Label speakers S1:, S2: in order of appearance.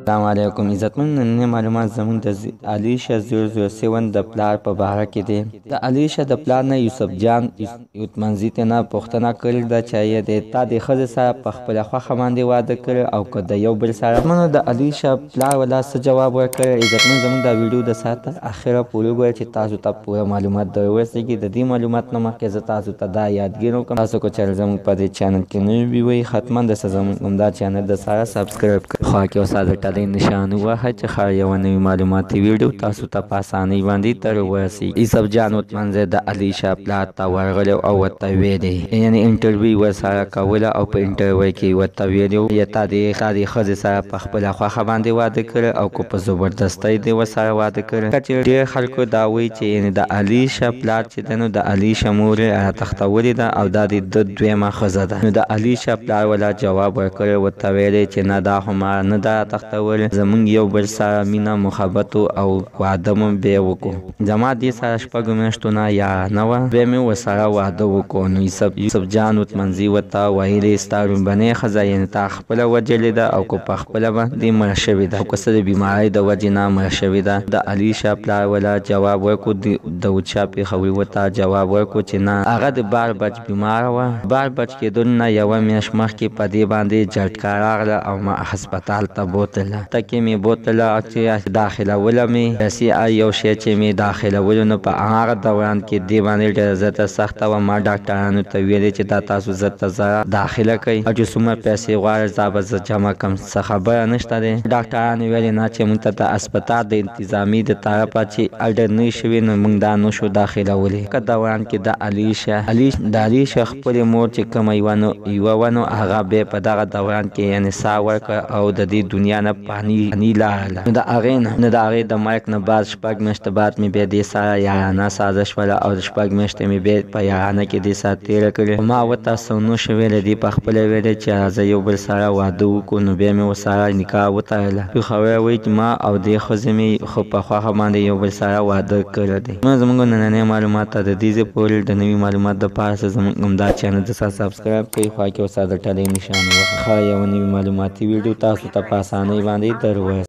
S1: السلام علیکم عزتمن نننې معلومات زموږ د علیشه 007 د پلار په باره کې دي. د علیشه د پلار نه یوسف جان یوتمنځي ته نه پوښتنه کړې ده چې تا د ښځې سره په خپله خوښه باندې واده کړی او که د یو بل سره. منو د علیشه پلار ولا څه جواب ورکړی. عزتمن زموږ دا ویډیو د سر تر اخره پورې وګورئ چې تاسو ته پوره معلومات در ورسېږي. د دې معلومات نه مخکې زه تاسو ته دا یادګیر وکړم تاسو که چېرې زموږ په دې چینل کې نوي وئ حتما درسره زموږ همدا چینل د سره سبسکرایب کړئ. خوا کې اوسه د ټلۍ نشان ووهئ چې ښایي یوه نوې معلوماتي ویډیو تاسو ته په اسانۍ باندې در ورسېږي. یوسف جان یوتمنځي د علیشه پلار ته ورغلی او ورته ویلې یعنې انټرویو ورسره کوله او په انټرویو کې ورته ویلي یا تا د ښځې سره په خپله خوښه باندې واده کړی او که په زبردستۍ دې ورسره واده کړی. که چې ډېر خلکو دا وایي چې یعنې د علیشه پلار چې دی نو د علیشه مور یې راتښتولې ده او دا د ده دویمه ښځه ده. نو د علیشه پلار ولا جواب ورکړی ورته ویلی چې نه دا خو ما نه ده راتښتولې زموږ یو بل سره مینه محبت او واده مو بیا وکړو. زما دې سره شپږو میاشتو نه یا نه وه بیا مې ورسره واده وکړو. نو یوسف جان یوتمنځي ورته ویلې ستا لومبنۍ ښځه یعنې تا خپله وژلې ده او که په خپله باندې مړه شوې ده او که څه د بیمارۍ د وجې نه مړه شوې ده. د علیشه پلار ولا جواب ورکړو د چا پېښوري ورته جواب ورکړو چې نه هغه د بار بچ بیماره وه. بار بچ کېدل نه یوه میاشت مخکې په دې باندې جټکه راغله او ما هسپتال ته بوتله. ټکې مې بوتله چې داخلوله مې داسې یو شی چې مې داخلولو نو په هغه دوران کې دې باندې ډېره زیاته سخته وه. ما ډاکټرانو ته ویلې چې دا تاسو زه ته داخله کوئ او چې څومره پیسې غواړئ دا به زه جمع کړم څه خبره نشته دی. ډاکټرانو ویلې نه چې موږ ته د هسپتال د انتظامي د طرفه چې اډر نه شوي نو موږ دا نه شو داخلولی. که دوران کې د علیشه خپلې مور چې کومه یوه وه نو هغه بیا په دغه دوران کې یعنې ساه ورکړه او د دې دنیا نه فاني لاړله. نو د هغې د مرګ نه بعد شپږ میاشتې بعد مې بیا دې سره یارانه سازش وله او د شپږ میاشتې مې بیا په یارانه کې دې سره تېره کړې. ما ورته څه نه شو ویلی دې په خپله ویلی چې راځه یو بل سره واده وکړو. نو بیا مې ورسره نکاح وتړله. پېښوری وایي چې ما او دې ښځې مې خو په خوښه باندې یو بل سره واده کړی دی. زموږ نننۍ معلومات ته د دې ځای پورې د نوي معلومات دپاره زموږ همدا چینل د سره سبسکرایب کړئ. خوا کې اوسه د ټلۍ نشان ووهئ ښایي یوه نوې معلوماتي ویډیو تاسو ته په اسانۍ باندې در ورسېږي.